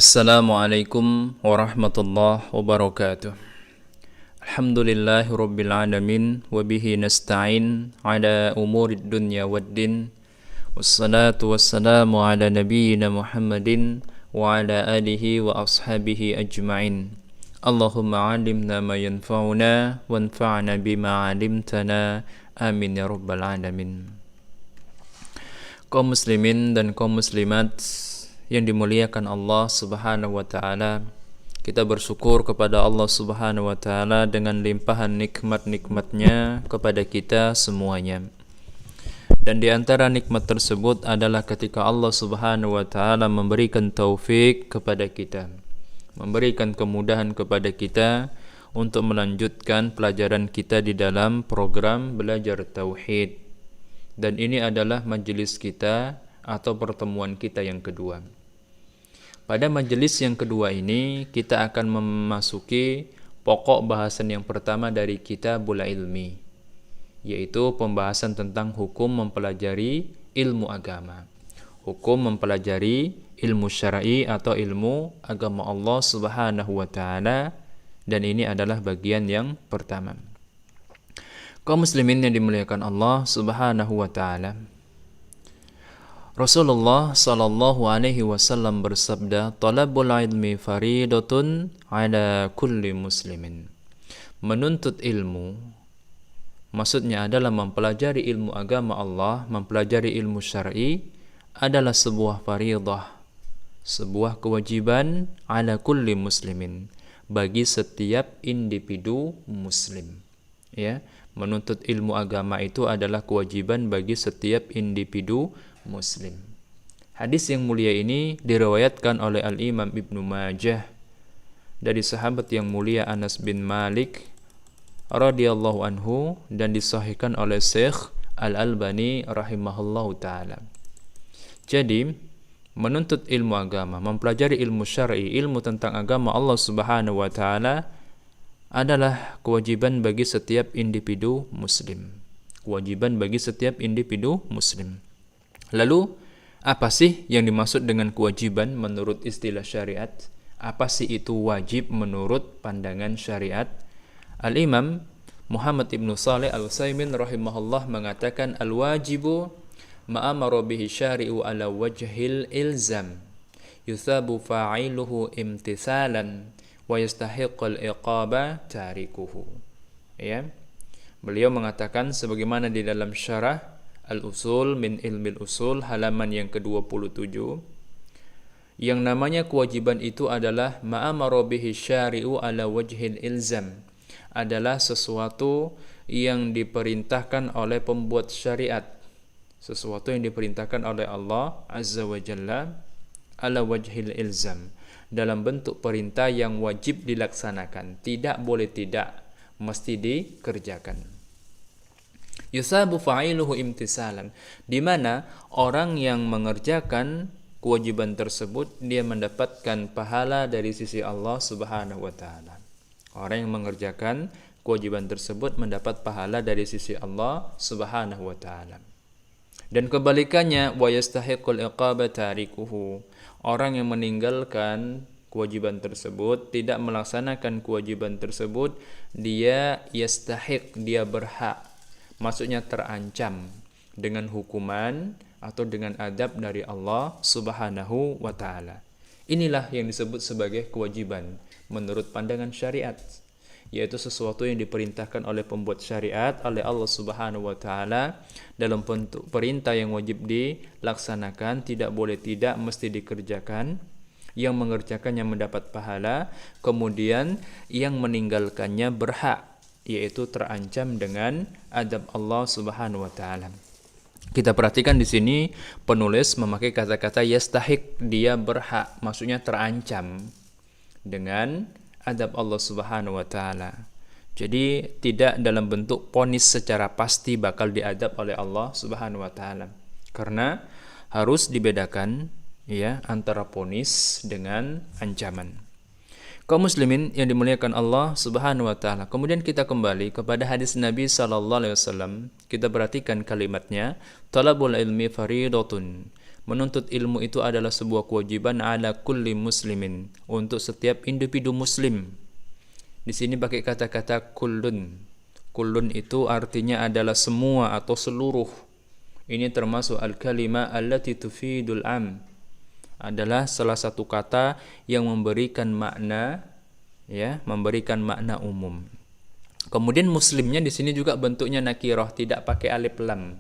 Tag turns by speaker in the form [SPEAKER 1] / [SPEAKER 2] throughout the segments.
[SPEAKER 1] Assalamualaikum warahmatullahi wabarakatuh. Alhamdulillahi rabbil alamin wa bihi nasta'in ala umurid dunya waddin. Wassalatu wassalamu ala nabiyyina Muhammadin wa ala alihi wa ashabihi ajma'in. Allahumma 'allimna ma yanfa'una wanfa'na bima 'allamtana. Amin ya rabbal alamin. Kaum muslimin dan kaum muslimat yang dimuliakan Allah Subhanahu wa taala, kita bersyukur kepada Allah Subhanahu wa taala dengan limpahan nikmat-nikmatnya kepada kita semuanya. Dan di antara nikmat tersebut adalah ketika Allah Subhanahu wa taala memberikan taufik kepada kita, memberikan kemudahan kepada kita untuk melanjutkan pelajaran kita di dalam program belajar tauhid. Dan ini adalah majelis kita atau pertemuan kita yang kedua. Pada majelis yang kedua ini kita akan memasuki pokok bahasan yang pertama dari Kitabul Ilmi, yaitu pembahasan tentang hukum mempelajari ilmu agama. Hukum mempelajari ilmu syar'i atau ilmu agama Allah Subhanahu wa taala, dan ini adalah bagian yang pertama. Kaum muslimin yang dimuliakan Allah Subhanahu wa taala, Rasulullah sallallahu alaihi wasallam bersabda, "Talabul ilmi faridatun ala kulli muslimin." Menuntut ilmu maksudnya adalah mempelajari ilmu agama Allah, mempelajari ilmu syar'i adalah sebuah faridah, sebuah kewajiban ala kulli muslimin, bagi setiap individu muslim. Ya, menuntut ilmu agama itu adalah kewajiban bagi setiap individu muslim. Hadis yang mulia ini diriwayatkan oleh Al-Imam Ibnu Majah dari sahabat yang mulia Anas bin Malik radhiyallahu anhu, dan disahihkan oleh Syekh Al-Albani rahimahullahu taala. Jadi, menuntut ilmu agama, mempelajari ilmu syar'i, ilmu tentang agama Allah Subhanahu wa taala adalah kewajiban bagi setiap individu muslim. Kewajiban bagi setiap individu muslim. Lalu, apa sih yang dimaksud dengan kewajiban menurut istilah syariat? Apa sih itu wajib menurut pandangan syariat? Al-Imam Muhammad ibn Saleh al-Utsaimin rahimahullah mengatakan, al-wajibu ma'amara bihi syari'u ala wajhil ilzam, yuthabu fa'iluhu imtithalan wa yastahiqqul iqaba tarikuhu. Ya. Beliau mengatakan sebagaimana di dalam syarah Al-Usul min Ilmil Usul halaman yang ke-27, yang namanya kewajiban itu adalah ma'amara bihi syari'u ala wajhil ilzam, adalah sesuatu yang diperintahkan oleh pembuat syariat, sesuatu yang diperintahkan oleh Allah Azza wa Jalla ala wajhil ilzam, dalam bentuk perintah yang wajib dilaksanakan, tidak boleh tidak, mesti dikerjakan. Yusabu fa'iluhu imtisalan, di mana orang yang mengerjakan kewajiban tersebut dia mendapatkan pahala dari sisi Allah Subhanahu wa taala. Orang yang mengerjakan kewajiban tersebut mendapat pahala dari sisi Allah Subhanahu wa taala. Dan kebalikannya, wa yastahiqqul iqaba tarikuhu, orang yang meninggalkan kewajiban tersebut, tidak melaksanakan kewajiban tersebut, dia yastahiq, dia berhak, maksudnya terancam dengan hukuman atau dengan adab dari Allah Subhanahu wa taala. Inilah yang disebut sebagai kewajiban menurut pandangan syariat, yaitu sesuatu yang diperintahkan oleh pembuat syariat oleh Allah Subhanahu wa taala dalam bentuk perintah yang wajib dilaksanakan, tidak boleh tidak, mesti dikerjakan. Yang mengerjakannya mendapat pahala, kemudian yang meninggalkannya berhak, yaitu terancam dengan adab Allah Subhanahu wa taala. Kita perhatikan di sini penulis memakai kata-kata yastahiq, dia berhak, maksudnya terancam dengan adab Allah Subhanahu wa taala. Jadi tidak dalam bentuk ponis secara pasti bakal diadab oleh Allah Subhanahu wa taala. Karena harus dibedakan ya antara ponis dengan ancaman. Kaum muslimin yang dimuliakan Allah Subhanahu wa taala. Kemudian kita kembali kepada hadis Nabi sallallahu alaihi wasallam. Kita perhatikan kalimatnya, talabul ilmi faridatun. Menuntut ilmu itu adalah sebuah kewajiban ala kulli muslimin, untuk setiap individu muslim. Di sini pakai kata-kata kullun. Kullun itu artinya adalah semua atau seluruh. Ini termasuk al-kalimah allati tufidul am. Adalah salah satu kata yang memberikan makna, ya, memberikan makna umum. Kemudian muslimnya di sini juga bentuknya nakirah, tidak pakai alif lam.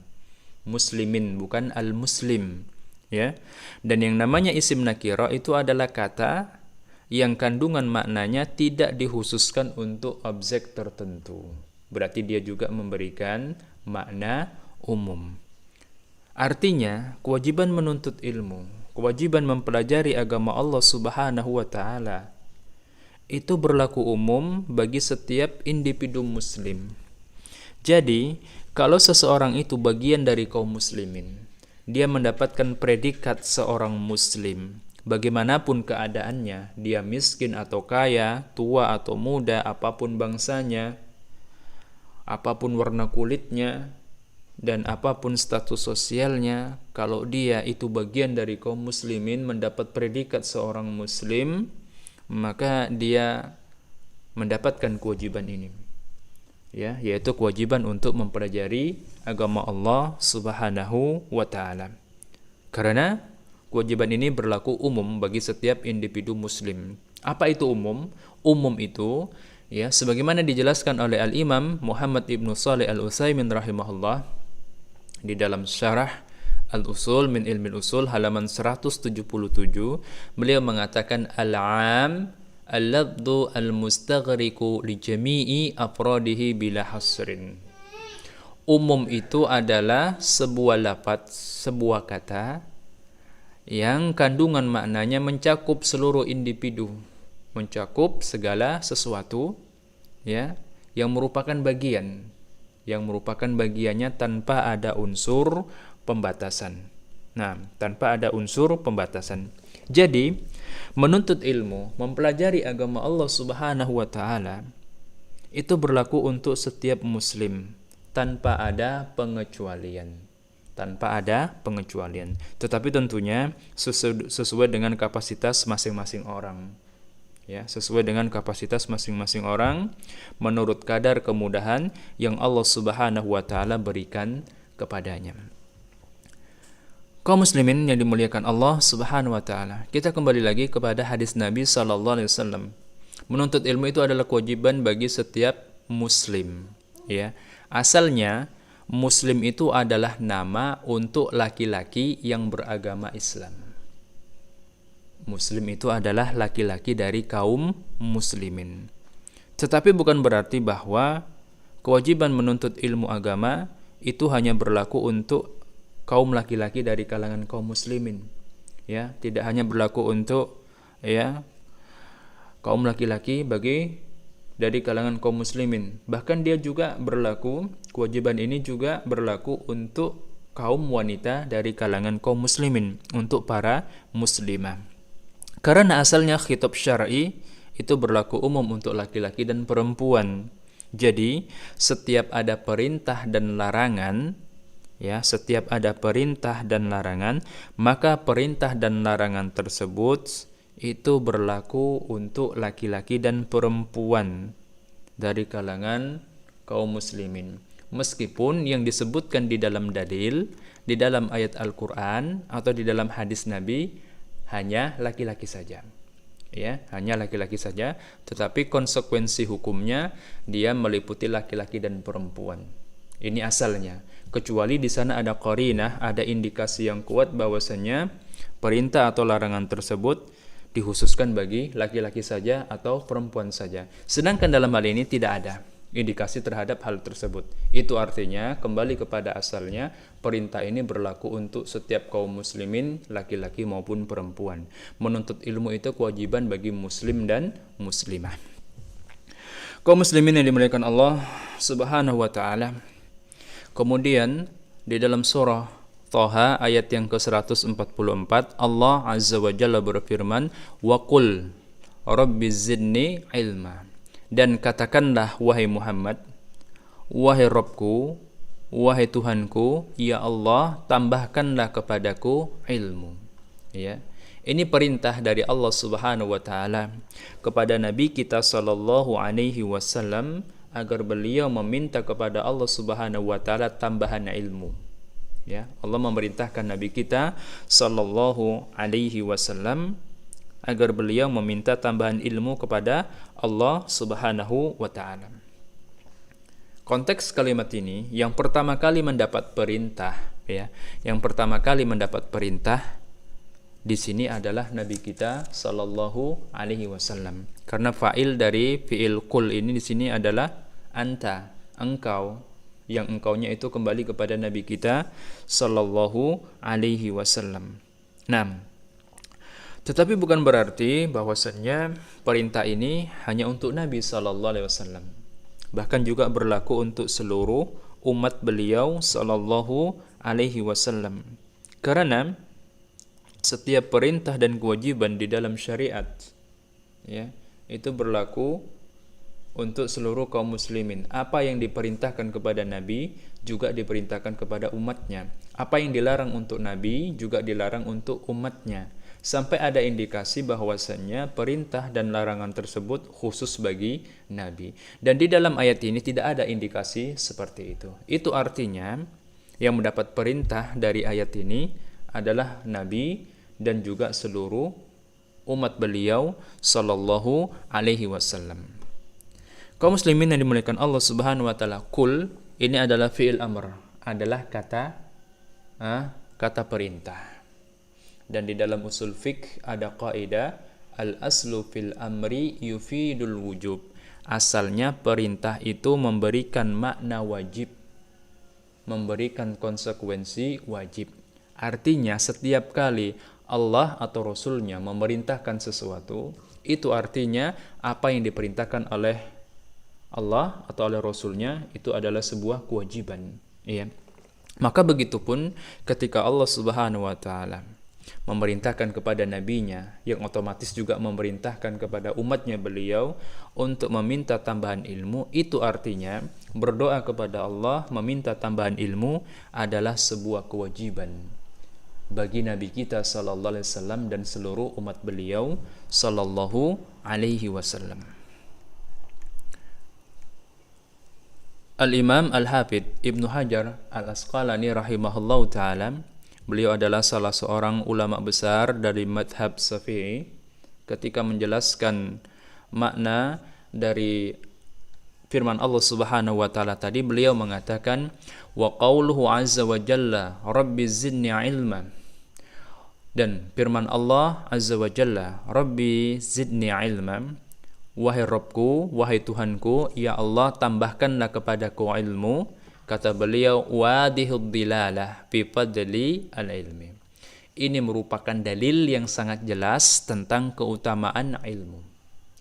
[SPEAKER 1] Muslimin, bukan al-muslim, ya. Dan yang namanya isim nakirah itu adalah kata yang kandungan maknanya tidak dikhususkan untuk objek tertentu. Berarti dia juga memberikan makna umum. Artinya, kewajiban menuntut ilmu, kewajiban mempelajari agama Allah Subhanahu wa taala itu berlaku umum bagi setiap individu muslim. Jadi, kalau seseorang itu bagian dari kaum muslimin, dia mendapatkan predikat seorang muslim. Bagaimanapun keadaannya, dia miskin atau kaya, tua atau muda, apapun bangsanya, apapun warna kulitnya, dan apapun status sosialnya, kalau dia itu bagian dari kaum muslimin, mendapat predikat seorang muslim, maka dia mendapatkan kewajiban ini, ya, yaitu kewajiban untuk mempelajari agama Allah Subhanahu wa taala. Karena kewajiban ini berlaku umum bagi setiap individu muslim. Apa itu umum? Umum itu, ya, sebagaimana dijelaskan oleh Al-Imam Muhammad ibnu Shalih Al-Utsaimin rahimahullah di dalam syarah Al-Usul min Ilmil Usul halaman 177, beliau mengatakan al-'am al-lafdhu al-mustaghriqu li jami'i afradihi bila hasrin. Umum itu adalah sebuah lafaz, sebuah kata yang kandungan maknanya mencakup seluruh individu, mencakup segala sesuatu, ya, yang merupakan bagiannya tanpa ada unsur pembatasan. Nah, tanpa ada unsur pembatasan. Jadi, menuntut ilmu, mempelajari agama Allah Subhanahu wa taala itu berlaku untuk setiap muslim tanpa ada pengecualian. Tetapi tentunya sesuai dengan kapasitas masing-masing orang. Ya, sesuai dengan kapasitas masing-masing orang menurut kadar kemudahan yang Allah Subhanahu wa taala berikan kepadanya. Kaum muslimin yang dimuliakan Allah Subhanahu wa taala, kita kembali lagi kepada hadis Nabi sallallahu alaihi wasallam. Menuntut ilmu itu adalah kewajiban bagi setiap muslim, ya. Asalnya muslim itu adalah nama untuk laki-laki yang beragama Islam. Muslim itu adalah laki-laki dari kaum muslimin. Tetapi bukan berarti bahwa kewajiban menuntut ilmu agama itu hanya berlaku untuk kaum laki-laki dari kalangan kaum muslimin. Ya, tidak hanya berlaku untuk, ya, kaum laki-laki dari kalangan kaum muslimin. Bahkan dia juga berlaku, kewajiban ini juga berlaku untuk kaum wanita dari kalangan kaum muslimin, untuk para muslimah. Karena asalnya khitab syar'i itu berlaku umum untuk laki-laki dan perempuan. Jadi, setiap ada perintah dan larangan, ya, setiap ada perintah dan larangan, maka perintah dan larangan tersebut itu berlaku untuk laki-laki dan perempuan dari kalangan kaum muslimin. Meskipun yang disebutkan di dalam dalil, di dalam ayat Al-Qur'an atau di dalam hadis Nabi hanya laki-laki saja. Ya, hanya laki-laki saja, tetapi konsekuensi hukumnya dia meliputi laki-laki dan perempuan. Ini asalnya. Kecuali di sana ada qarinah, ada indikasi yang kuat bahwasanya perintah atau larangan tersebut dikhususkan bagi laki-laki saja atau perempuan saja. Sedangkan dalam hal ini tidak ada indikasi terhadap hal tersebut. Itu artinya kembali kepada asalnya, perintah ini berlaku untuk setiap kaum muslimin, laki-laki maupun perempuan. Menuntut ilmu itu kewajiban bagi muslim dan muslimah. Kaum muslimin yang dimuliakan Allah Subhanahu wa taala. Kemudian di dalam surah Thaha ayat yang ke-144, Allah Azza wa Jalla berfirman, "Wa qul rabbiz zidni ilma." Dan katakanlah wahai Muhammad, wahai Rabbku, wahai Tuhanku, ya Allah, tambahkanlah kepadaku ilmu. Ya. Ini perintah dari Allah Subhanahu wa taala kepada Nabi kita sallallahu alaihi wasallam agar beliau meminta kepada Allah Subhanahu wa taala tambahan ilmu. Ya, Allah memerintahkan Nabi kita sallallahu alaihi wasallam agar beliau meminta tambahan ilmu kepada Allah Subhanahu wa taala. Konteks kalimat ini yang pertama kali mendapat perintah, ya. Yang pertama kali mendapat perintah di sini adalah Nabi kita sallallahu alaihi wasallam. Karena fa'il dari fi'il qul ini di sini adalah anta, engkau, yang engkaunya itu kembali kepada Nabi kita sallallahu alaihi wasallam. Nah, tetapi bukan berarti bahwasannya perintah ini hanya untuk Nabi sallallahu alaihi wasallam. Bahkan juga berlaku untuk seluruh umat beliau sallallahu alaihi wasallam. Karena setiap perintah dan kewajiban di dalam syariat, ya, itu berlaku untuk seluruh kaum muslimin. Apa yang diperintahkan kepada Nabi juga diperintahkan kepada umatnya. Apa yang dilarang untuk Nabi juga dilarang untuk umatnya. Sampai ada indikasi bahwasannya perintah dan larangan tersebut khusus bagi Nabi. Dan di dalam ayat ini tidak ada indikasi seperti itu. Itu artinya yang mendapat perintah dari ayat ini adalah Nabi dan juga seluruh umat beliau sallallahu alaihi wasallam. Kaum muslimin yang dimuliakan Allah Subhanahu wa taala, kul ini adalah fi'il amr, adalah kata perintah. Dan di dalam usul fiqh ada kaidah al-aslu fil amri yufidul wujub. Asalnya perintah itu memberikan makna wajib, memberikan konsekuensi wajib. Artinya setiap kali Allah atau Rasulnya memerintahkan sesuatu, itu artinya apa yang diperintahkan oleh Allah atau oleh Rasulnya itu adalah sebuah kewajiban. Ya. Maka begitupun ketika Allah Subhanahu wa taala memerintahkan kepada nabinya, yang otomatis juga memerintahkan kepada umatnya beliau untuk meminta tambahan ilmu, itu artinya berdoa kepada Allah meminta tambahan ilmu adalah sebuah kewajiban bagi Nabi kita sallallahu alaihi wasallam dan seluruh umat beliau sallallahu alaihi wasallam. Al-Imam Al-Hafidh Ibnu Hajar Al-Asqalani rahimahullahu ta'ala, beliau adalah salah seorang ulama besar dari madhab Syafi'i. Ketika menjelaskan makna dari firman Allah Subhanahu wa taala tadi, beliau mengatakan wa qauluhu azza wa jalla rabbi zidni ilma, dan firman Allah azza wa jalla rabbi zidni ilma, wahai Rabbku, wahai Tuhanku, ya Allah tambahkanlah kepadaku ilmu. Kata beliau wadihud dilalah fi fadli al-ilmi. Ini merupakan dalil yang sangat jelas tentang keutamaan ilmu.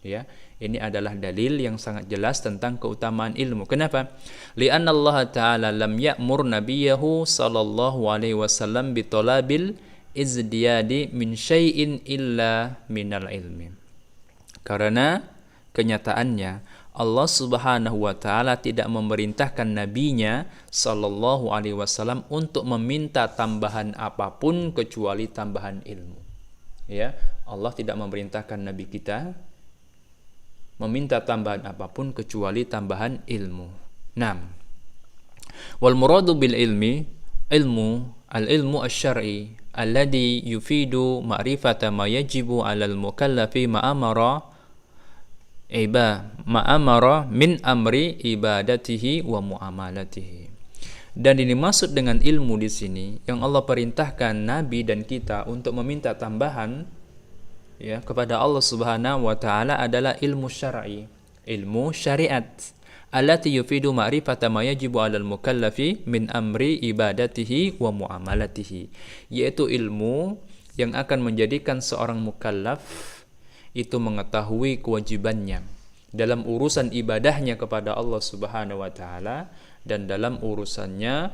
[SPEAKER 1] Ya, ini adalah dalil yang sangat jelas tentang keutamaan ilmu. Kenapa? Li'anna Allah Ta'ala lam ya'mur nabiyahu sallallahu alaihi wasallam bi talabil izdiyadi min syai'in illa minal ilmi. Karena kenyataannya Allah Subhanahu wa taala tidak memerintahkan nabinya sallallahu alaihi wasallam untuk meminta tambahan apapun kecuali tambahan ilmu. Ya, Allah tidak memerintahkan nabi kita meminta tambahan apapun kecuali tambahan ilmu. 6. Wal muradu bil ilmi al-ilmu asy-syar'i alladhi yufidu ma'rifata ma yajibu 'alal mukallafi ma'amara min amri ibadatihi wa muamalatihi. Dan ini maksud dengan ilmu di sini yang Allah perintahkan nabi dan kita untuk meminta tambahan, ya, kepada Allah Subhanahu wa taala adalah ilmu syar'i, ilmu syariat, allati yufidu ma'rifata ma yajibu 'alal mukallafi min amri ibadatihi wa muamalatihi, yaitu ilmu yang akan menjadikan seorang mukallaf itu mengetahui kewajibannya dalam urusan ibadahnya kepada Allah Subhanahu wa taala dan dalam urusannya,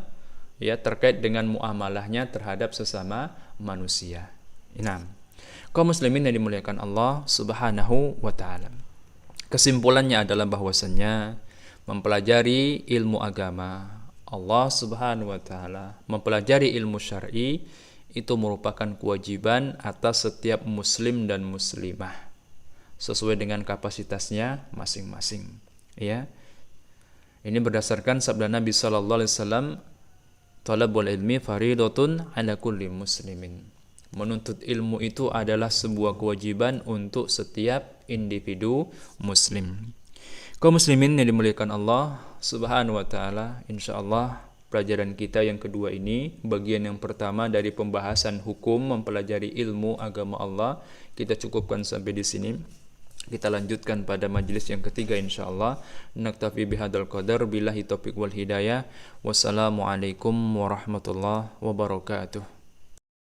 [SPEAKER 1] ya, terkait dengan muamalahnya terhadap sesama manusia. 6. Kaum muslimin yang dimuliakan Allah Subhanahu wa taala. Kesimpulannya adalah bahwasannya mempelajari ilmu agama Allah Subhanahu wa taala, mempelajari ilmu syar'i itu merupakan kewajiban atas setiap muslim dan muslimah sesuai dengan kapasitasnya masing-masing, ya. Ini berdasarkan sabda Nabi sallallahu alaihi wasallam, "Talabul ilmi faridatun 'ala kulli muslimin." Menuntut ilmu itu adalah sebuah kewajiban untuk setiap individu muslim. Kaum muslimin yang dimuliakan Allah Subhanahu wa taala, insyaallah pelajaran kita yang kedua ini, bagian yang pertama dari pembahasan hukum mempelajari ilmu agama Allah, kita cukupkan sampai di sini. Kita lanjutkan pada majelis yang ketiga insyaallah. Naktafi bihadzal qadar, billahi taufiq wal hidayah. Wassalamualaikum warahmatullahi wabarakatuh.